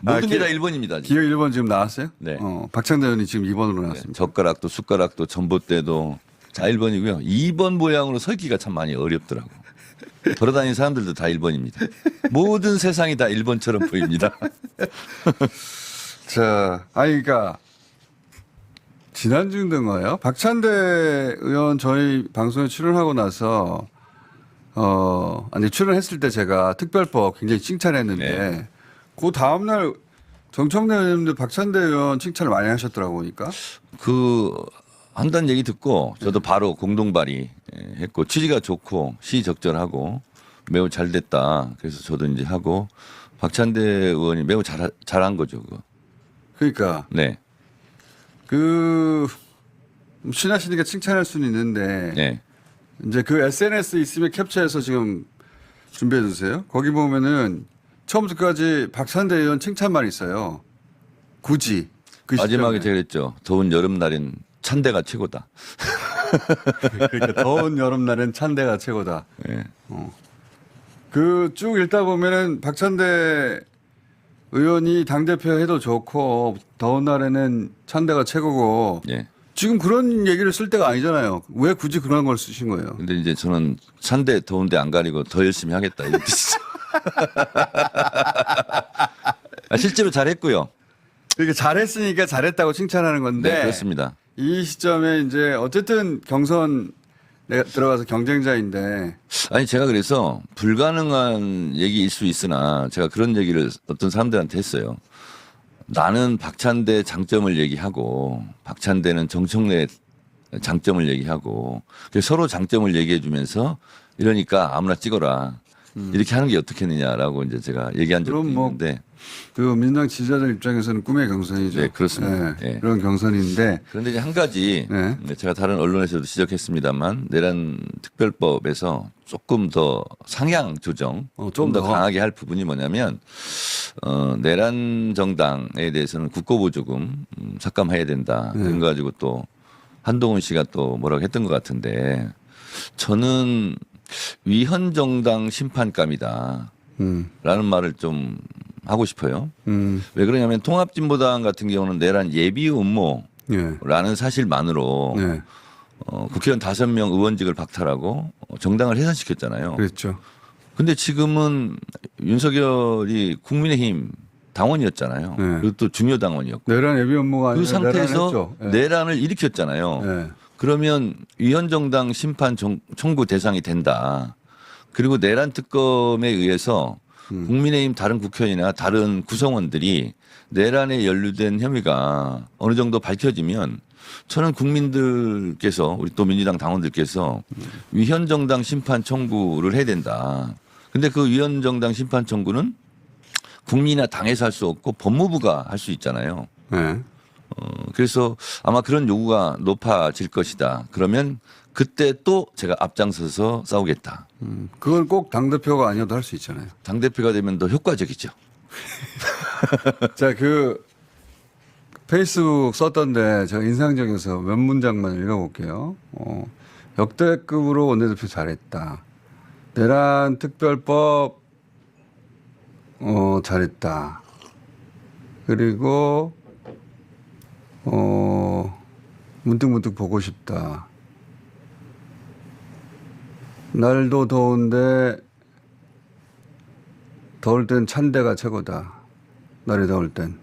모든 게 다 1번입니다. 기호 1번 지금 나왔어요? 네. 박찬대 의원이 지금 2번으로 나왔습니다. 젓가락도 숟가락도 전봇대도 다 1번이고요. 2번 모양으로 설기가 참 많이 어렵더라고. 돌아다니는 사람들도 다 1번입니다. 모든 세상이 다 1번처럼 보입니다. 자, 그러니까 지난주인가요? 박찬대 의원 저희 방송에 출연하고 나서 출연했을 때 제가 특별법 굉장히 칭찬했는데 네. 그 다음날 정청래 의원님도 박찬대 의원 칭찬을 많이 하셨더라고 보니까. 한다는 얘기 듣고 저도 바로 공동 발의했고 취지가 좋고 시적절하고 매우 잘 됐다. 그래서 저도 이제 하고 박찬대 의원이 매우 잘한 거죠. 그거. 그러니까 네. 친하시니까 칭찬할 수는 있는데 네. 이제 그 SNS 있으면 캡처해서 지금 준비해 주세요. 거기 보면은 처음부터까지 박찬대 의원 칭찬만 있어요. 굳이. 그 마지막에 시점에. 제가 그랬죠. 더운 여름날엔 찬대가 최고다. 그러니까 더운 여름날엔 찬대가 최고다. 네. 그 쭉 읽다 보면은 박찬대 의원이 당대표 해도 좋고 더운 날에는 찬대가 최고고 네. 지금 그런 얘기를 쓸 때가 아니잖아요. 왜 굳이 그런 걸 쓰신 거예요? 근데 이제 저는 찬대 더운데 안 가리고 더 열심히 하겠다. 이 뜻이죠. 실제로 잘했고요. 그러니까 잘했으니까 잘했다고 칭찬하는 건데. 네, 그렇습니다. 이 시점에 이제 어쨌든 경선 내가 들어가서 경쟁자인데. 아니 제가 그래서 불가능한 얘기일 수 있으나 제가 그런 얘기를 어떤 사람들한테 했어요. 나는 박찬대 장점을 얘기하고 박찬대는 정청래 장점을 얘기하고 서로 장점을 얘기해 주면서 이러니까 아무나 찍어라. 이렇게 하는 게 어떻겠느냐라고 이제 제가 얘기한 적도 그럼 뭐 있는데. 그 민주당 지지자들 입장에서는 꿈의 경선이죠. 네, 그렇습니다. 네, 네. 그런 경선인데. 그런데 이제 한 가지 네. 제가 다른 언론에서도 지적했습니다만 내란 특별법에서 조금 더 상향 조정, 좀 더 강하게 할 부분이 뭐냐면 내란 정당에 대해서는 국고보조금 삭감해야 된다. 그런 거 가지고 또 한동훈 씨가 또 뭐라고 했던 것 같은데 저는 위헌정당 심판감이다. 라는 말을 좀 하고 싶어요. 왜 그러냐면 통합진보당 같은 경우는 내란 예비 음모라는 예. 사실만으로 네. 국회의원 5명 의원직을 박탈하고 정당을 해산시켰잖아요. 그렇죠. 근데 지금은 윤석열이 국민의힘 당원이었잖아요. 네. 그리고 또 중요 당원이었고. 내란 예비 업무가 아니라 그 상태에서 내란했죠. 예. 내란을 일으켰잖아요. 네. 그러면 위헌정당 심판 청구 대상이 된다. 그리고 내란 특검에 의해서 국민의힘 다른 국회의원이나 다른 구성원들이 내란에 연루된 혐의가 어느 정도 밝혀지면 저는 국민들께서 우리 또 민주당 당원들께서 위헌정당 심판 청구를 해야 된다. 근데 그 위헌정당 심판 청구는 국민이나 당에서 할 수 없고 법무부가 할 수 있잖아요. 네. 그래서 아마 그런 요구가 높아질 것이다. 그러면 그때 또 제가 앞장서서 싸우겠다. 그건 꼭 당대표가 아니어도 할 수 있잖아요. 당대표가 되면 더 효과적이죠. 자, 페이스북 썼던데 제가 인상적이어서 몇 문장만 읽어볼게요. 역대급으로 원내대표 잘했다. 내란 특별법 잘했다. 그리고 문득문득 보고 싶다. 날도 더운데 더울 땐 찬대가 최고다. 날이 더울 땐.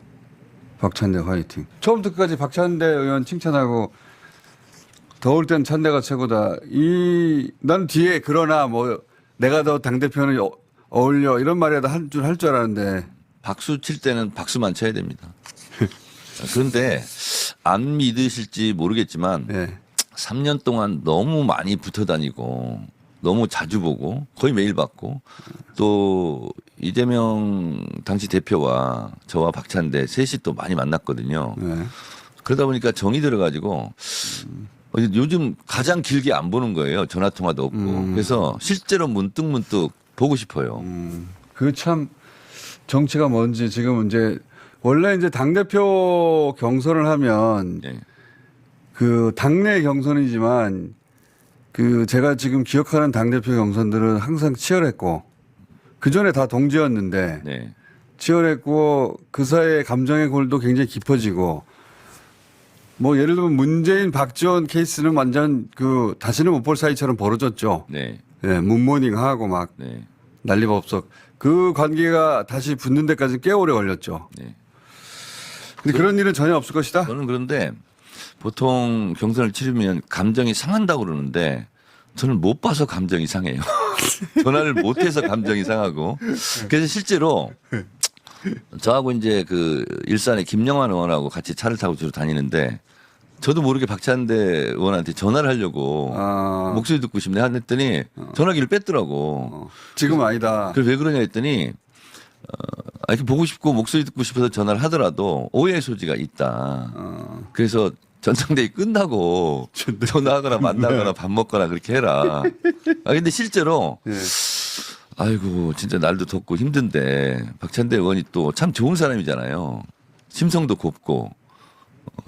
박찬대 화이팅. 처음부터 끝까지 박찬대 의원 칭찬하고 더울 땐 찬대가 최고다. 난 뒤에 그러나 뭐 내가 더 당대표는 어울려 이런 말이라도 할 줄 알았는데. 박수 칠 때는 박수만 쳐야 됩니다. 그런데 안 믿으실지 모르겠지만 네. 3년 동안 너무 많이 붙어 다니고 너무 자주 보고 거의 매일 봤고 또 이재명 당시 대표와 저와 박찬대 셋이 또 많이 만났거든요. 네. 그러다 보니까 정이 들어가지고 요즘 가장 길게 안 보는 거예요. 전화 통화도 없고. 그래서 실제로 문득문득 보고 싶어요. 그 참 정치가 뭔지 지금 이제 원래 이제 당대표 경선을 하면 네. 그 당내 경선이지만 그 제가 지금 기억하는 당대표 경선들은 항상 치열했고 그 전에 다 동지였는데 네. 치열했고 그 사이에 감정의 골도 굉장히 깊어지고 뭐 예를 들면 문재인 박지원 케이스는 완전 그 다시는 못 볼 사이처럼 벌어졌죠. 네. 예, 문모닝하고 막 네. 난리법석. 그 관계가 다시 붙는 데까지 꽤 오래 걸렸죠. 네. 근데 그런 일은 전혀 없을 것이다. 저는 그런데 보통 경선을 치르면 감정이 상한다고 그러는데 저는 못 봐서 감정이 상해요. 전화를 못 해서 감정이 상하고. 그래서 실제로 저하고 이제 그 일산에 김영환 의원하고 같이 차를 타고 주로 다니는데 저도 모르게 박찬대 의원한테 전화를 하려고 목소리 듣고 싶네 했더니 전화기를 뺐더라고. 지금 아니다. 그래서 왜 그러냐 했더니 이렇게 보고 싶고 목소리 듣고 싶어서 전화를 하더라도 오해의 소지가 있다. 그래서 전당대회 끝나고 전화하거나 만나거나 밥 먹거나 그렇게 해라. 근데 실제로 예. 아이고 진짜 날도 덥고 힘든데 박찬대 의원이 또 참 좋은 사람이잖아요. 심성도 곱고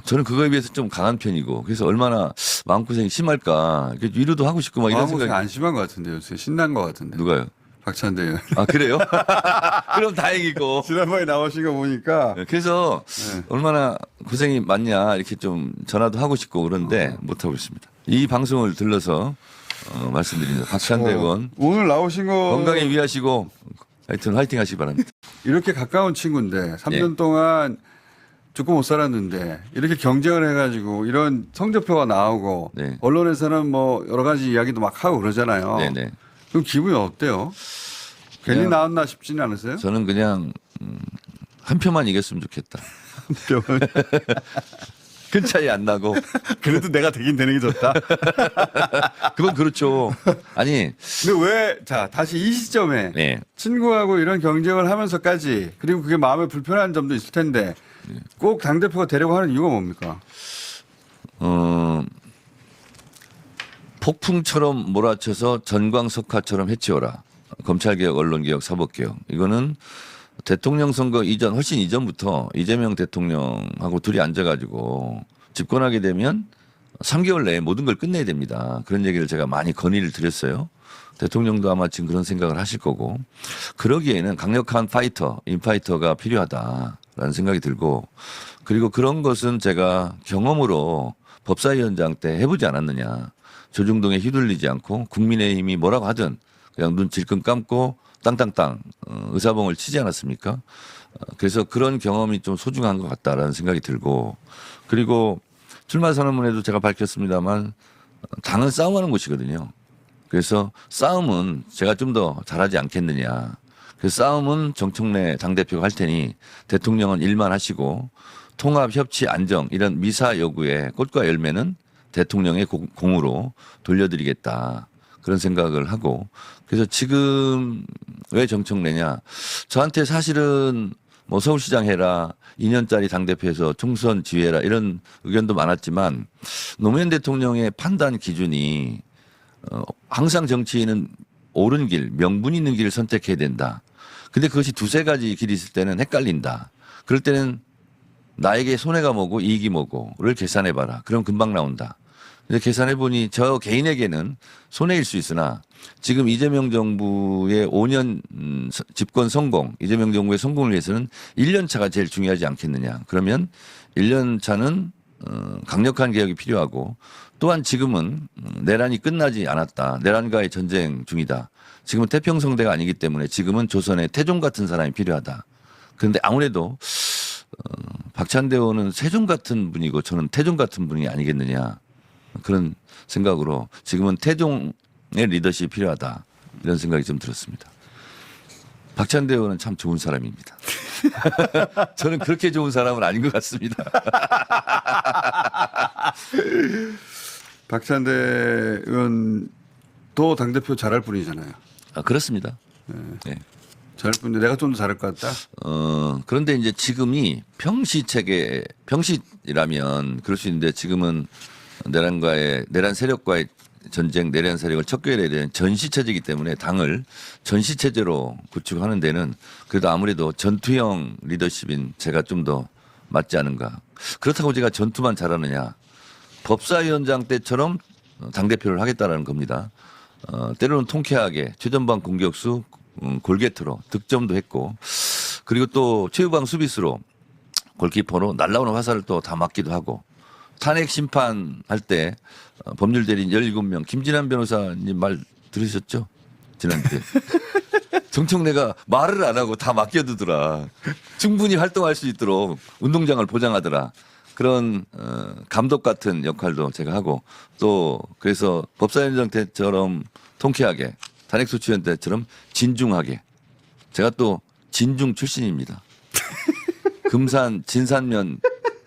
저는 그거에 비해서 좀 강한 편이고 그래서 얼마나 마음고생이 심할까 위로도 하고 싶고 막 이런 마음고생 생각이. 안 심한 것 같은데요. 신난 것 같은데. 누가요? 박찬대 의원. 아 그래요? 그럼 다행이고. 지난번에 나오신 거 보니까 그래서 얼마나 고생이 많냐 이렇게 좀 전화도 하고 싶고 그런데 못 하고 있습니다. 이 방송을 들러서 말씀드립니다. 박찬대 의원 오늘 나오신 거 건강에 유의하시고 하여튼 화이팅 하시기 바랍니다. 이렇게 가까운 친구인데 3년 예. 동안 죽고 못 살았는데 이렇게 경쟁을 해가지고 이런 성적표가 나오고 네. 언론에서는 뭐 여러 가지 이야기도 막 하고 그러잖아요. 네네. 그럼 기분이 어때요? 괜히 그냥 나왔나 싶지는 않으세요? 저는 그냥 한 표만 이겼으면 좋겠다. 큰 차이 안 나고. 그래도 내가 되긴 되는 게 좋다. 그건 그렇죠. 아니. 근데 왜, 자, 다시 이 시점에 네. 친구하고 이런 경쟁을 하면서까지 그리고 그게 마음에 불편한 점도 있을 텐데 꼭 당대표가 되려고 하는 이유가 뭡니까? 폭풍처럼 몰아쳐서 전광석화처럼 해치워라. 검찰개혁, 언론개혁, 사법개혁. 이거는 대통령 선거 이전, 훨씬 이전부터 이재명 대통령하고 둘이 앉아가지고 집권하게 되면 3개월 내에 모든 걸 끝내야 됩니다. 그런 얘기를 제가 많이 건의를 드렸어요. 대통령도 아마 지금 그런 생각을 하실 거고 그러기에는 강력한 파이터, 인파이터가 필요하다라는 생각이 들고 그리고 그런 것은 제가 경험으로 법사위원장 때 해보지 않았느냐. 조중동에 휘둘리지 않고 국민의힘이 뭐라고 하든 그냥 눈 질끈 감고 땅땅땅 의사봉을 치지 않았습니까? 그래서 그런 경험이 좀 소중한 것 같다라는 생각이 들고 그리고 출마 선언문에도 제가 밝혔습니다만 당은 싸움하는 곳이거든요. 그래서 싸움은 제가 좀 더 잘하지 않겠느냐. 그 싸움은 정청래 당대표가 할 테니 대통령은 일만 하시고 통합, 협치, 안정 이런 미사 요구의 꽃과 열매는 대통령의 공으로 돌려드리겠다. 그런 생각을 하고 그래서 지금 왜 정청래냐. 저한테 사실은 뭐 서울시장 해라 2년짜리 당대표에서 총선 지휘해라 이런 의견도 많았지만 노무현 대통령의 판단 기준이 항상 정치인은 옳은 길, 명분 있는 길을 선택해야 된다. 근데 그것이 두세 가지 길이 있을 때는 헷갈린다. 그럴 때는 나에게 손해가 뭐고 이익이 뭐고를 계산해봐라. 그럼 금방 나온다. 근데 계산해보니 저 개인에게는 손해일 수 있으나 지금 이재명 정부의 5년 집권 성공, 이재명 정부의 성공을 위해서는 1년 차가 제일 중요하지 않겠느냐. 그러면 1년 차는 강력한 개혁이 필요하고 또한 지금은 내란이 끝나지 않았다. 내란과의 전쟁 중이다. 지금은 태평성대가 아니기 때문에 지금은 조선의 태종 같은 사람이 필요하다. 그런데 아무래도 박찬대 의원은 세종 같은 분이고 저는 태종 같은 분이 아니겠느냐. 그런 생각으로 지금은 태종의 리더십이 필요하다. 이런 생각이 좀 들었습니다. 박찬대 의원은 참 좋은 사람입니다. 저는 그렇게 좋은 사람은 아닌 것 같습니다. 박찬대 의원도 당대표 잘할 분이잖아요. 아, 그렇습니다. 네. 잘할 분인데 내가 좀 더 잘할 것 같다. 그런데 이제 지금이 평시라면 그럴 수 있는데 지금은 내란 세력과의 전쟁, 내란 세력을 척결해야 되는 전시체제이기 때문에 당을 전시체제로 구축하는 데는 그래도 아무래도 전투형 리더십인 제가 좀 더 맞지 않은가. 그렇다고 제가 전투만 잘하느냐. 법사위원장 때처럼 당대표를 하겠다라는 겁니다. 때로는 통쾌하게 최전방 공격수 골게트로 득점도 했고 그리고 또 최후방 수비수로 골키퍼로 날라오는 화살을 또 다 막기도 하고 탄핵 심판할 때 법률 대리인 17명 김진환 변호사님 말 들으셨죠? 지난주에. 정청래가 말을 안 하고 다 맡겨두더라. 충분히 활동할 수 있도록 운동장을 보장하더라. 그런 감독 같은 역할도 제가 하고 또 그래서 법사위원장 때처럼 통쾌하게 탄핵소추위원 때처럼 진중하게 제가 또 진중 출신입니다. 금산 진산면에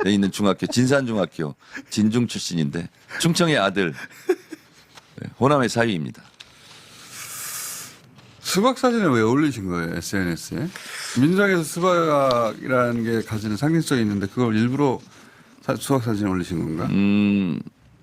있는 중학교 진산중학교 진중 출신인데 충청의 아들 호남의 사위입니다. 수박 사진을 왜 올리신 거예요, SNS에? 민주당에서 수박이라는 게 가지는 상징성이 있는데 그걸 일부러 수박 사진 올리신 건가?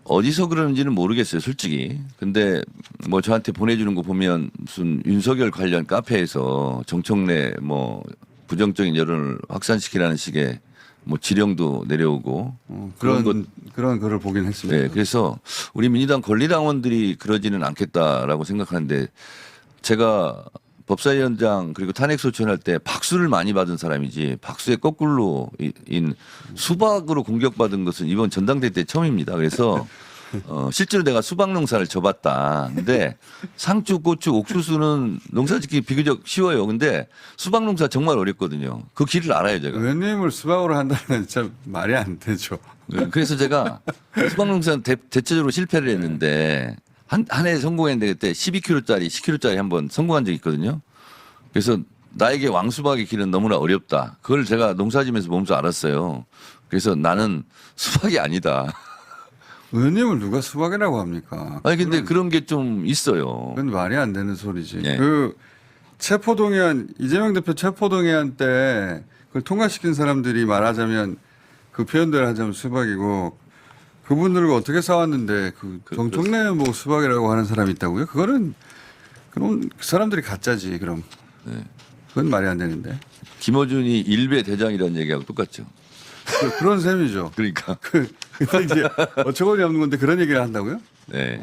어디서 그러는지는 모르겠어요, 솔직히. 근데 뭐 저한테 보내주는 거 보면 무슨 윤석열 관련 카페에서 정청래 뭐 부정적인 여론을 확산시키라는 식의 뭐 지령도 내려오고 그런 글을 보긴 했습니다. 네, 그래서 우리 민주당 권리당원들이 그러지는 않겠다라고 생각하는데 제가 법사위원장 그리고 탄핵소추할 때 박수를 많이 받은 사람이지 박수의 거꾸로 인 수박으로 공격받은 것은 이번 전당대회 때 처음입니다. 그래서 실제로 내가 수박 농사를 져봤다. 근데 상추, 고추, 옥수수는 농사짓기 비교적 쉬워요. 근데 수박 농사 정말 어렵거든요. 그 길을 알아요, 제가. 의원님을 수박으로 한다는 참 말이 안 되죠. 그래서 제가 수박 농사는 대체적으로 실패를 했는데 한 해 성공했는데 그때 12kg짜리, 10kg짜리 한번 성공한 적이 있거든요. 그래서 나에게 왕수박의 길은 너무나 어렵다. 그걸 제가 농사지면서 보면서 알았어요. 그래서 나는 수박이 아니다. 의원님을 누가 수박이라고 합니까? 아니 근데 그런 게 좀 있어요. 그건 말이 안 되는 소리지. 네. 그 체포동의안 이재명 대표 체포동의안 때 그걸 통과시킨 사람들이 말하자면 그 표현대로 하자면 수박이고 그분들과 어떻게 싸웠는데 그 정청래 뭐 수박이라고 하는 사람이 있다고요? 그거는 그럼 그 사람들이 가짜지 그럼. 네. 그건 말이 안 되는데. 김어준이 일베 대장이라는 얘기하고 똑같죠. 그런 셈이죠. 그러니까. 근데 이제 어처구니 없는 건데 그런 얘기를 한다고요? 네.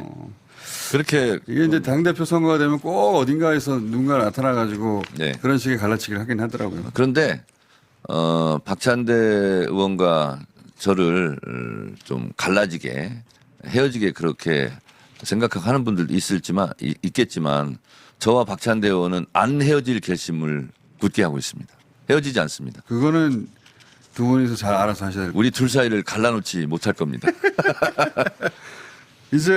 그렇게 이게 이제 당대표 선거가 되면 꼭 어딘가에서 누군가 나타나가지고 네. 그런 식의 갈라치기를 하긴 하더라고요. 그런데 박찬대 의원과 저를 좀 갈라지게 헤어지게 그렇게 생각하는 분들도 있겠지만 저와 박찬대 의원은 안 헤어질 결심을 굳게 하고 있습니다. 헤어지지 않습니다. 그거는 두 분이서 잘 알아서 하셔야 될 우리 둘 사이를 갈라놓지 못할 겁니다. 이제